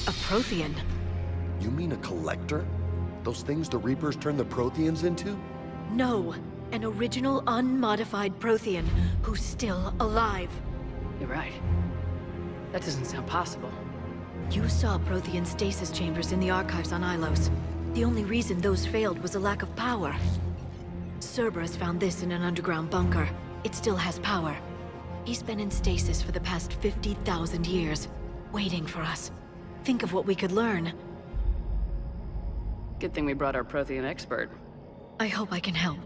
A Prothean? You mean a collector? Those things the Reapers turn the Protheans into? No, an original, unmodified Prothean who's still alive. You're right. That doesn't sound possible. You saw Prothean stasis chambers in the archives on Ilos. The only reason those failed was a lack of power. Cerberus found this in an underground bunker. It still has power. He's been in stasis for the past 50,000 years, waiting for us. Think of what we could learn. Good thing we brought our Prothean expert. I hope I can help.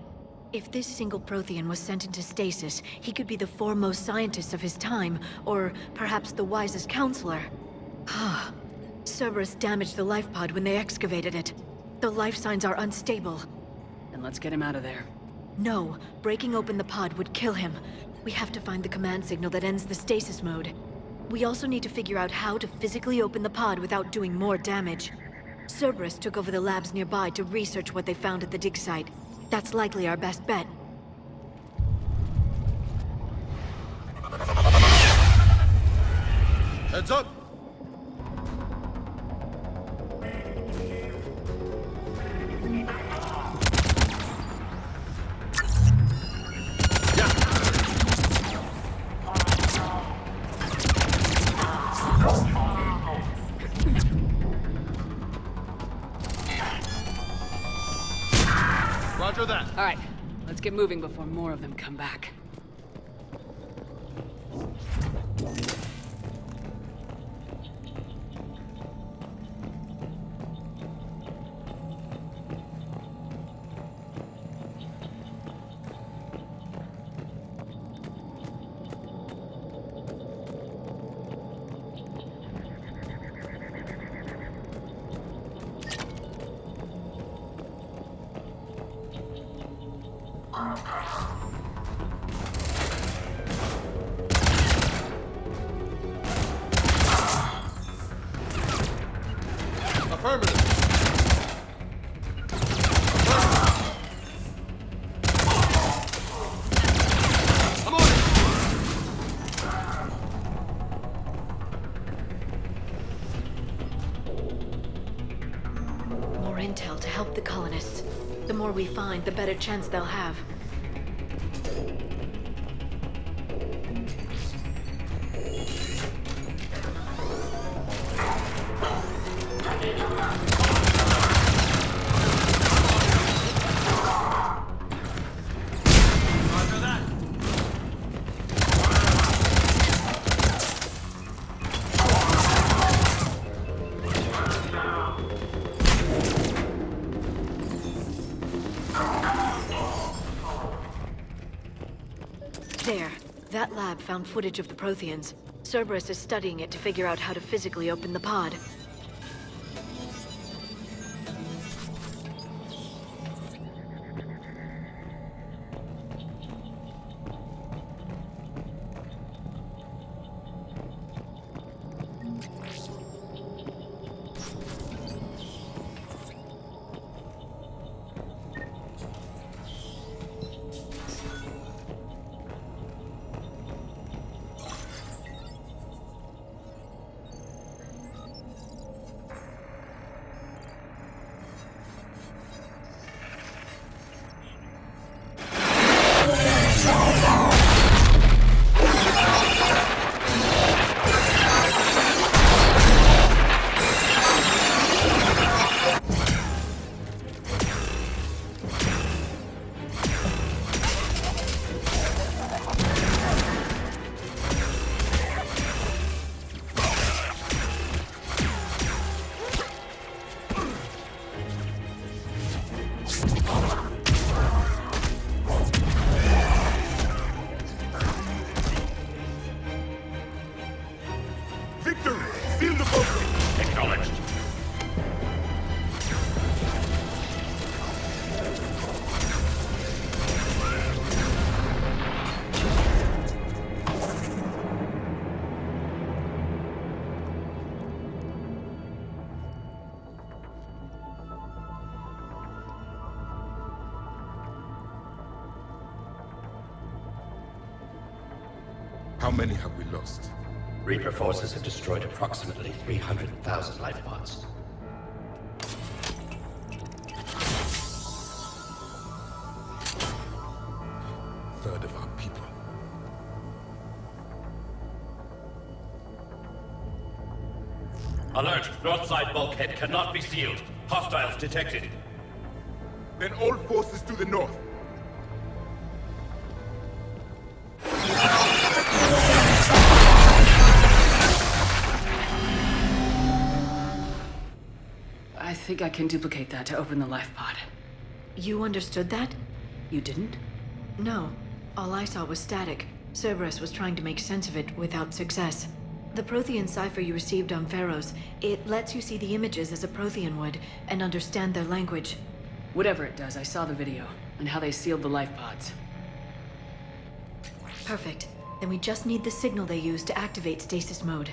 If this single Prothean was sent into stasis, he could be the foremost scientist of his time, or perhaps the wisest counselor. Cerberus damaged the life pod when they excavated it. The life signs are unstable. Then let's get him out of there. No, breaking open the pod would kill him. We have to find the command signal that ends the stasis mode. We also need to figure out how to physically open the pod without doing more damage. Cerberus took over the labs nearby to research what they found at the dig site. That's likely our best bet. Heads up! Roger that. All right, let's get moving before more of them come back. Affirmative. I'm on it. More intel to help the colonists. The more we find, the better chance they'll have. There. That lab found footage of the Protheans. Cerberus is studying it to figure out how to physically open the pod. How many have we lost? Reaper forces have destroyed approximately 300,000 life pods. Third of our people. Alert! North side bulkhead cannot be sealed. Hostiles detected. Then all forces to the north. I think I can duplicate that to open the life pod. You understood that? You didn't? No. All I saw was static. Cerberus was trying to make sense of it without success. The Prothean cipher you received on Pharaohs, it lets you see the images as a Prothean would, and understand their language. Whatever it does, I saw the video, and how they sealed the life pods. Perfect. Then we just need the signal they use to activate stasis mode.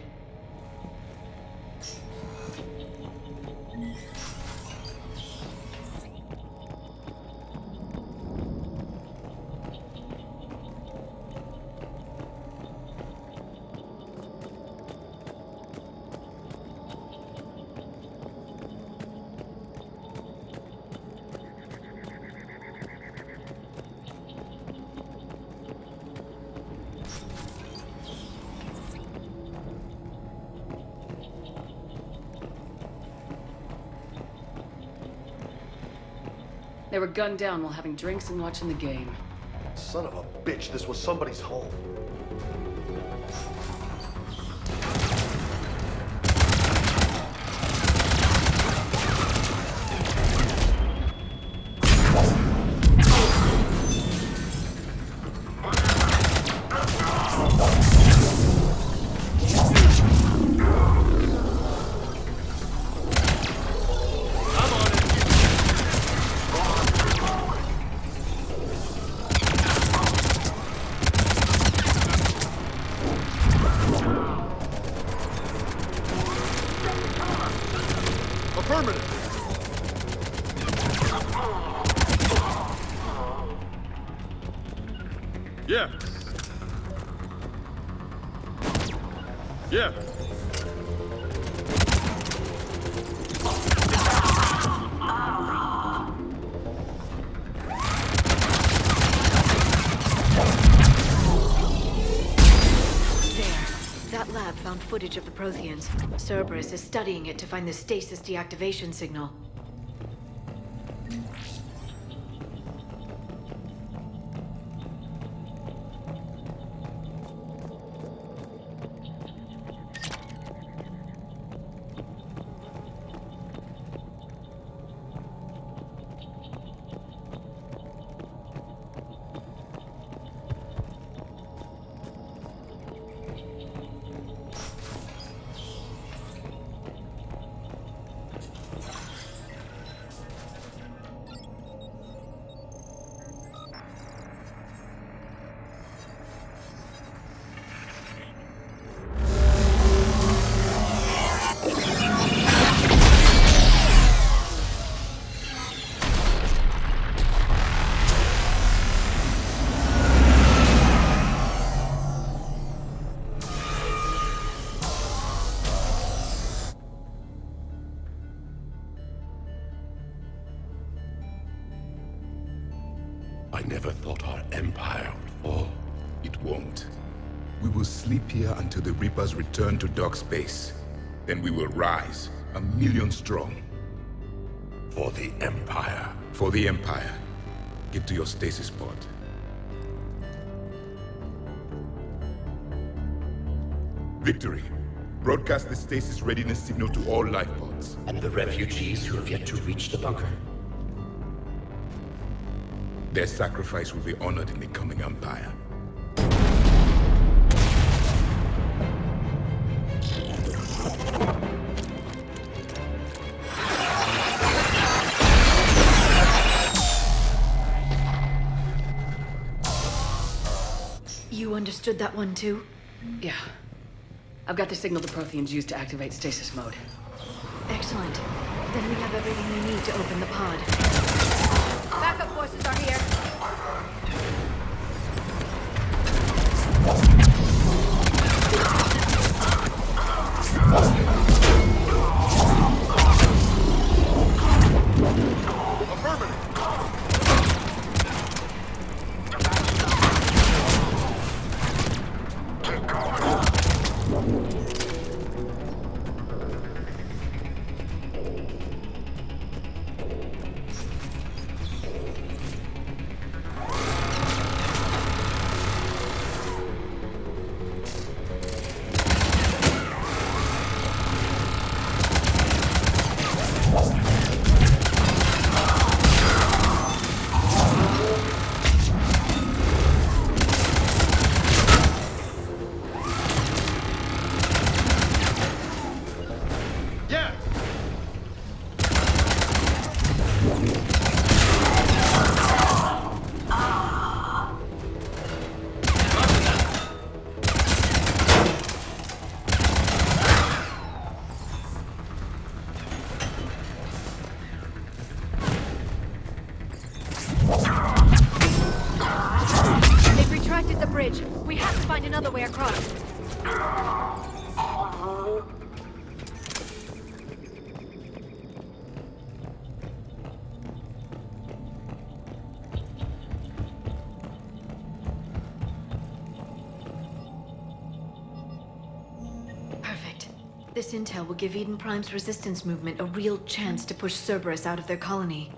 They were gunned down while having drinks and watching the game. Son of a bitch, this was somebody's home. Yeah. Yeah. That lab found footage of the Protheans. Cerberus is studying it to find the stasis deactivation signal. I never thought our empire would fall. It won't. We will sleep here until the Reapers return to dark space. Then we will rise, 1,000,000 strong. For the Empire. For the Empire. Get to your stasis pod. Victory. Broadcast the stasis readiness signal to all life pods. And the refugees who have yet to reach the bunker. Their sacrifice will be honored in the coming Empire. You understood that one too? Yeah. I've got the signal the Protheans used to activate stasis mode. Excellent. Then we have everything we need to open the pod. Backup forces are here. This intel will give Eden Prime's resistance movement a real chance to push Cerberus out of their colony.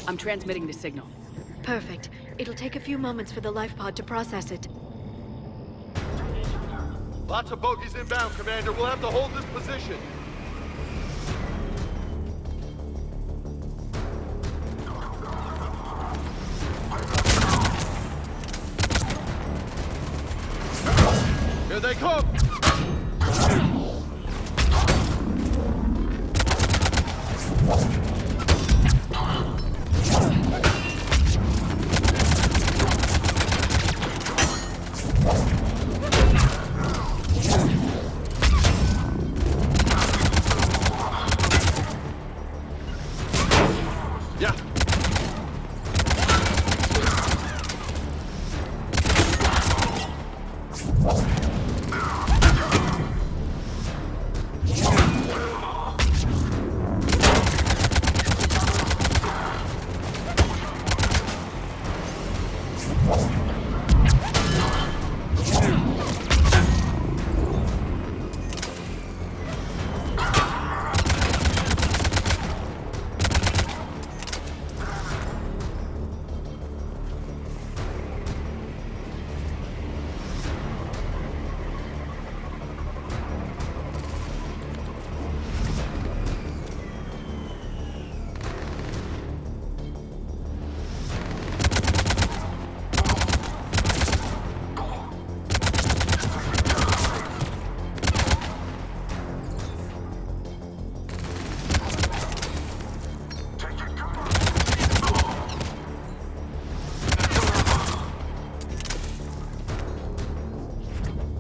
I'm transmitting the signal. Perfect. It'll take a few moments for the life pod to process it. Lots of bogies inbound, Commander. We'll have to hold this position. Here they come! Yeah.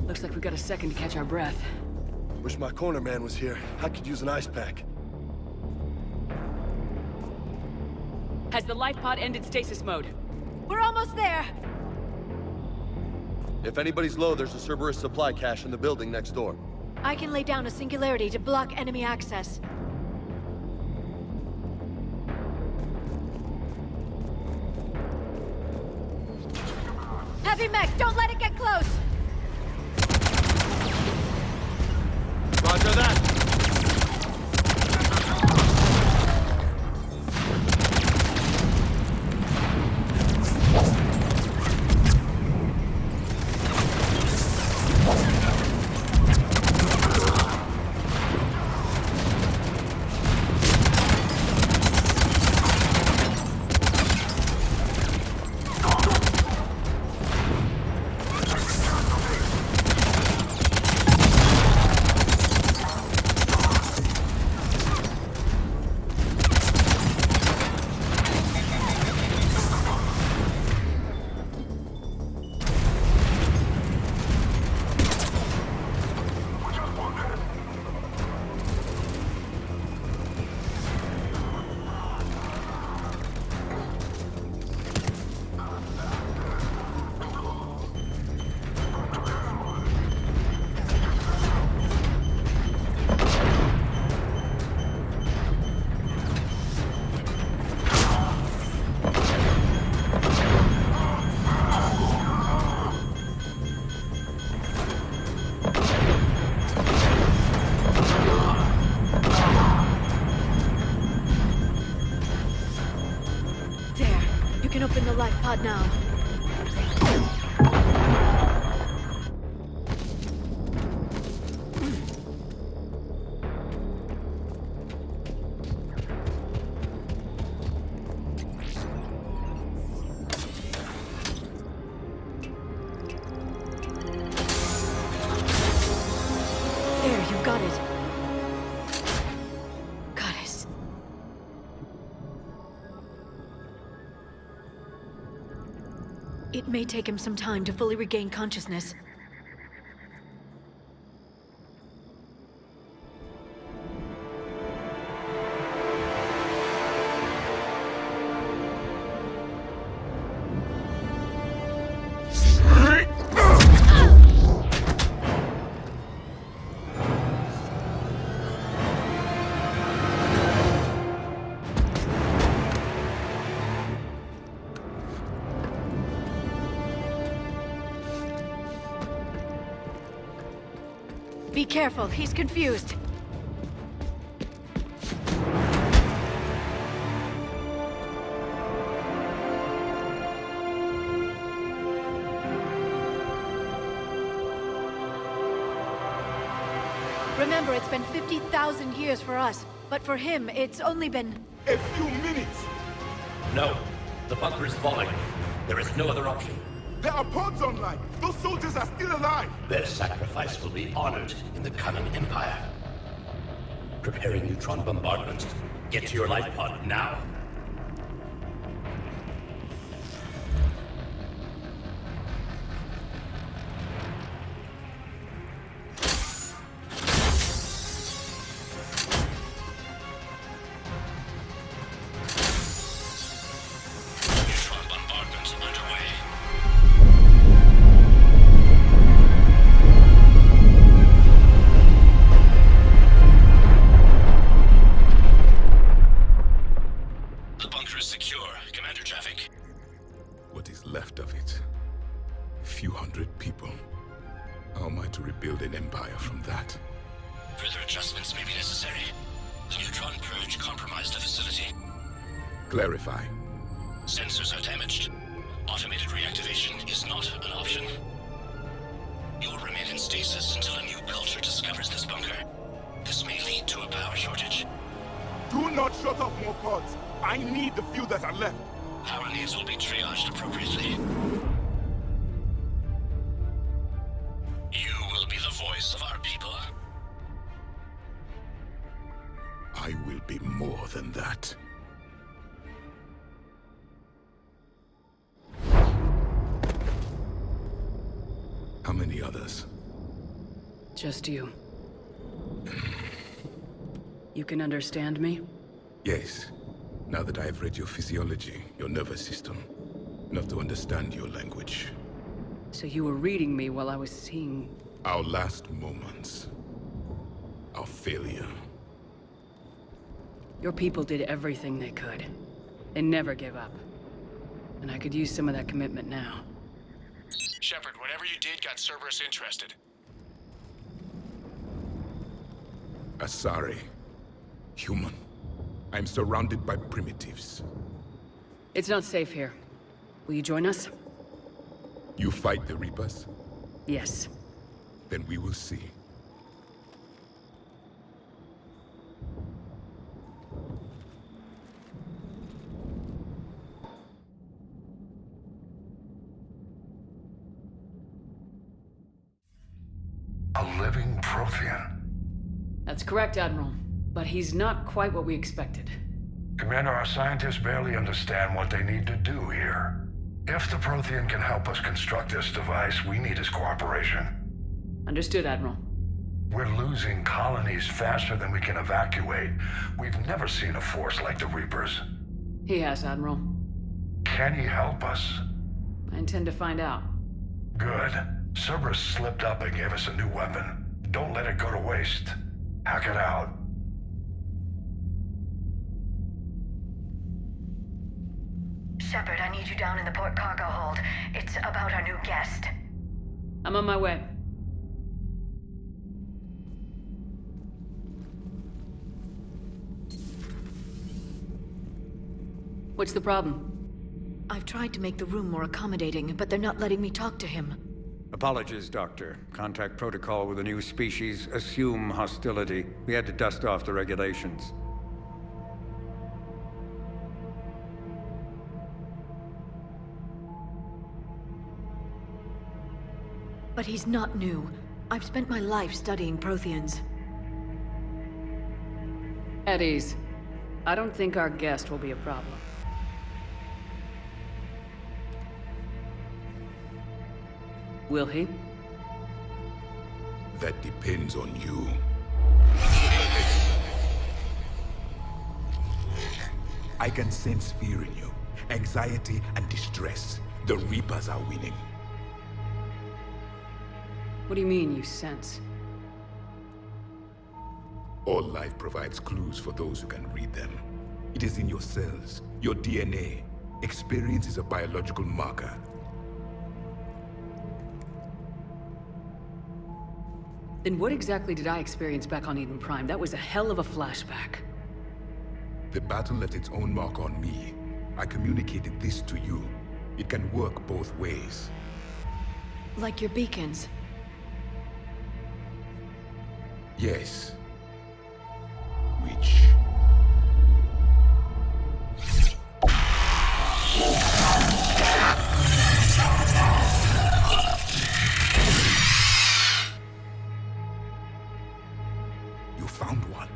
Looks like we got a second to catch our breath. Wish my corner man was here. I could use an ice pack. Has the life pod ended stasis mode? We're almost there. If anybody's low, there's a Cerberus supply cache in the building next door. I can lay down a singularity to block enemy access. Heavy mech, don't let it get close. Roger that! You can open the life pod now. There, you've got it. Goddess. It may take him some time to fully regain consciousness. Be careful, he's confused. Remember, it's been 50,000 years for us, but for him, it's only been... A few minutes! No. The bunker is falling. There is no other option. There are pods online! Those soldiers are still alive! Their sacrifice will be honored in the coming Empire. Preparing neutron bombardment. Get to your life pod now. What is left of it? A few hundred people. How am I to rebuild an empire from that? Further adjustments may be necessary. The neutron purge compromised the facility. Clarify. Sensors are damaged. Automated reactivation is not an option. You will remain in stasis until a new culture discovers this bunker. This may lead to a power shortage. Do not shut off more pods! I need the few that are left! Power needs will be triaged appropriately. You will be the voice of our people. I will be more than that. How many others? Just you. You can understand me? Yes. Now that I have read your physiology, your nervous system, enough to understand your language. So you were reading me while I was seeing... Our last moments. Our failure. Your people did everything they could. They never gave up. And I could use some of that commitment now. Shepard, whatever you did got Cerberus interested. Asari. Human. I'm surrounded by primitives. It's not safe here. Will you join us? You fight the Reapers? Yes. Then we will see. A living Prothean. That's correct, Admiral. But he's not quite what we expected. Commander, our scientists barely understand what they need to do here. If the Prothean can help us construct this device, we need his cooperation. Understood, Admiral. We're losing colonies faster than we can evacuate. We've never seen a force like the Reapers. He has, Admiral. Can he help us? I intend to find out. Good. Cerberus slipped up and gave us a new weapon. Don't let it go to waste. Hack it out. Shepard, I need you down in the port cargo hold. It's about our new guest. I'm on my way. What's the problem? I've tried to make the room more accommodating, but they're not letting me talk to him. Apologies, Doctor. Contact protocol with a new species. Assume hostility. We had to dust off the regulations. But he's not new. I've spent my life studying Protheans. At ease. I don't think our guest will be a problem. Will he? That depends on you. I can sense fear in you. Anxiety and distress. The Reapers are winning. What do you mean, you sense? All life provides clues for those who can read them. It is in your cells, your DNA. Experience is a biological marker. Then what exactly did I experience back on Eden Prime? That was a hell of a flashback. The battle left its own mark on me. I communicated this to you. It can work both ways. Like your beacons. Yes. Which... You found one.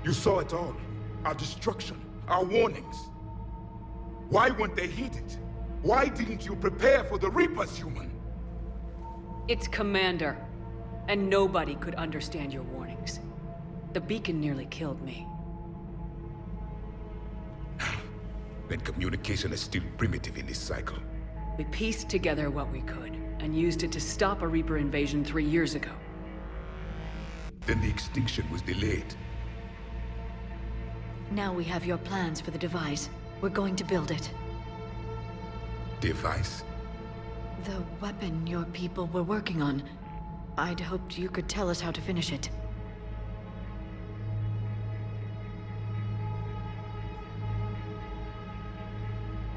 You saw it all. Our destruction, our warnings. Why weren't they heeded? Why didn't you prepare for the Reapers, human? It's Commander. And nobody could understand your warnings. The beacon nearly killed me. Then communication is still primitive in this cycle. We pieced together what we could, and used it to stop a Reaper invasion 3 years ago. Then the extinction was delayed. Now we have your plans for the device. We're going to build it. Device? The weapon your people were working on. I'd hoped you could tell us how to finish it.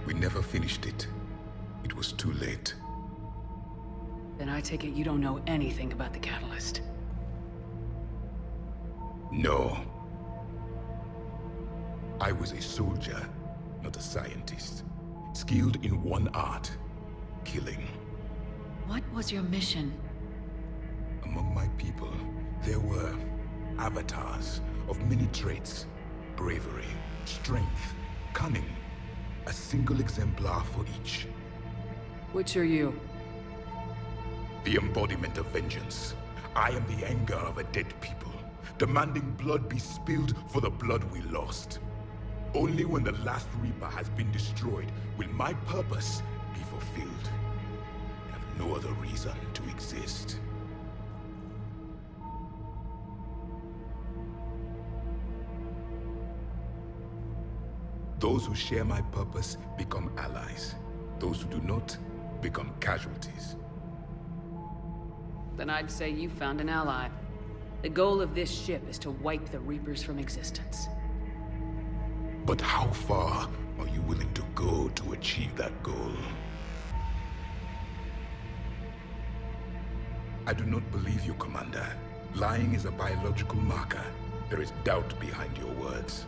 We never finished it. It was too late. Then I take it you don't know anything about the catalyst. No. I was a soldier, not a scientist. Skilled in one art, killing. What was your mission? Among my people, there were avatars of many traits. Bravery, strength, cunning. A single exemplar for each. Which are you? The embodiment of vengeance. I am the anger of a dead people, demanding blood be spilled for the blood we lost. Only when the last Reaper has been destroyed will my purpose be fulfilled. I have no other reason to exist. Those who share my purpose become allies. Those who do not become casualties. Then I'd say you found an ally. The goal of this ship is to wipe the Reapers from existence. But how far are you willing to go to achieve that goal? I do not believe you, Commander. Lying is a biological marker. There is doubt behind your words.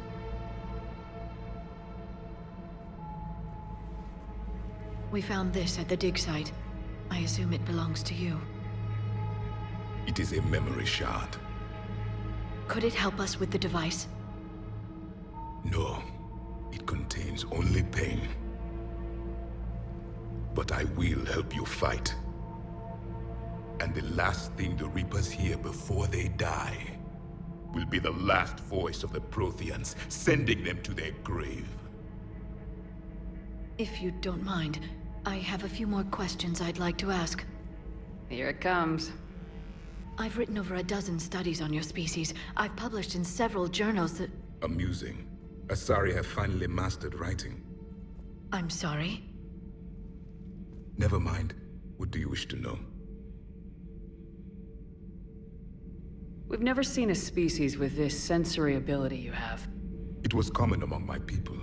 We found this at the dig site. I assume it belongs to you. It is a memory shard. Could it help us with the device? No. It contains only pain. But I will help you fight. And the last thing the Reapers hear before they die will be the last voice of the Protheans, sending them to their grave. If you don't mind, I have a few more questions I'd like to ask. Here it comes. I've written over a dozen studies on your species. I've published in several journals that... Amusing. Asari have finally mastered writing. I'm sorry? Never mind. What do you wish to know? We've never seen a species with this sensory ability you have. It was common among my people,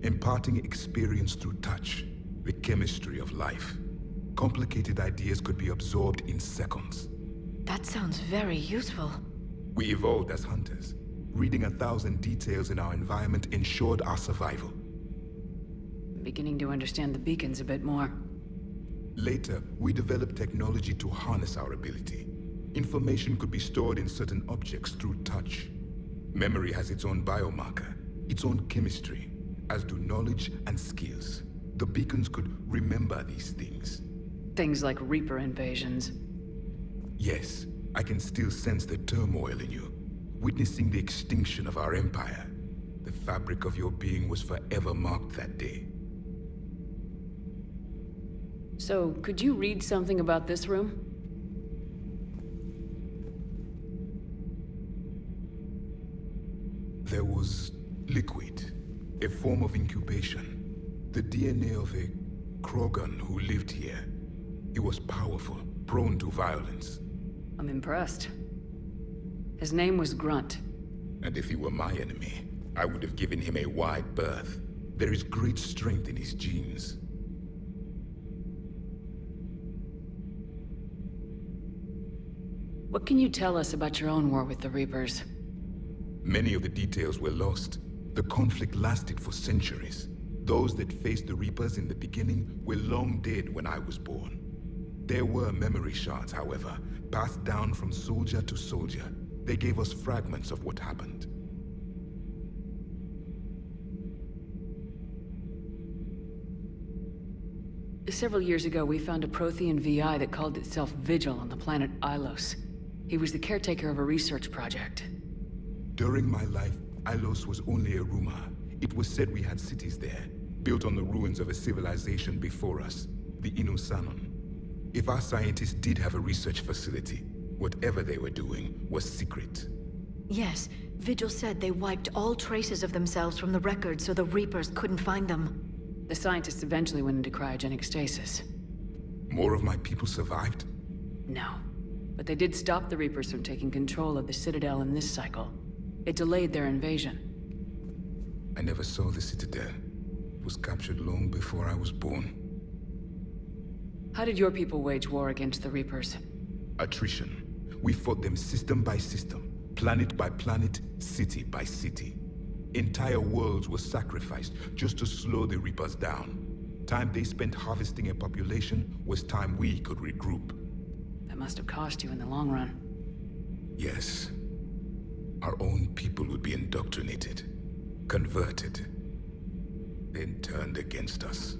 imparting experience through touch, the chemistry of life. Complicated ideas could be absorbed in seconds. That sounds very useful. We evolved as hunters. Reading 1,000 details in our environment ensured our survival. I'm beginning to understand the beacons a bit more. Later, we developed technology to harness our ability. Information could be stored in certain objects through touch. Memory has its own biomarker, its own chemistry, as do knowledge and skills. The beacons could remember these things. Things like Reaper invasions. Yes, I can still sense the turmoil in you, witnessing the extinction of our empire. The fabric of your being was forever marked that day. So, could you read something about this room? There was liquid, a form of incubation. The DNA of a Krogan who lived here. He was powerful, prone to violence. I'm impressed. His name was Grunt. And if he were my enemy, I would have given him a wide berth. There is great strength in his genes. What can you tell us about your own war with the Reapers? Many of the details were lost. The conflict lasted for centuries. Those that faced the Reapers in the beginning were long dead when I was born. There were memory shards, however, passed down from soldier to soldier. They gave us fragments of what happened. Several years ago, we found a Prothean VI that called itself Vigil on the planet Ilos. He was the caretaker of a research project. During my life, Ilos was only a rumor. It was said we had cities there, built on the ruins of a civilization before us, the Inusanon. If our scientists did have a research facility, whatever they were doing was secret. Yes, Vigil said they wiped all traces of themselves from the records so the Reapers couldn't find them. The scientists eventually went into cryogenic stasis. More of my people survived? No. But they did stop the Reapers from taking control of the Citadel in this cycle. It delayed their invasion. I never saw the Citadel. It was captured long before I was born. How did your people wage war against the Reapers? Attrition. We fought them system by system, planet by planet, city by city. Entire worlds were sacrificed just to slow the Reapers down. Time they spent harvesting a population was time we could regroup. That must have cost you in the long run. Yes. Our own people would be indoctrinated, converted, then turned against us.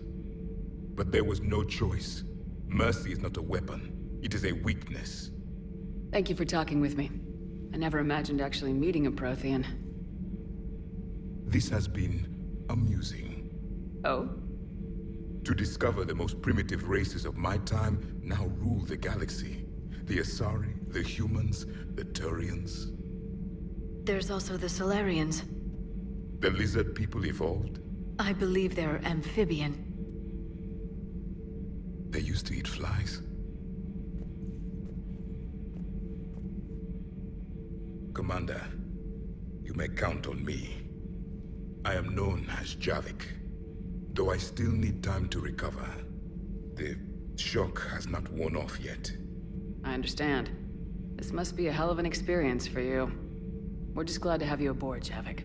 But there was no choice. Mercy is not a weapon. It is a weakness. Thank you for talking with me. I never imagined actually meeting a Prothean. This has been amusing. Oh? To discover the most primitive races of my time now rule the galaxy. The Asari, the humans, the Turians. There's also the Solarians. The lizard people evolved. I believe they're amphibian. They used to eat flies. Commander, you may count on me. I am known as Javick, though I still need time to recover. The shock has not worn off yet. I understand. This must be a hell of an experience for you. We're just glad to have you aboard, Javick.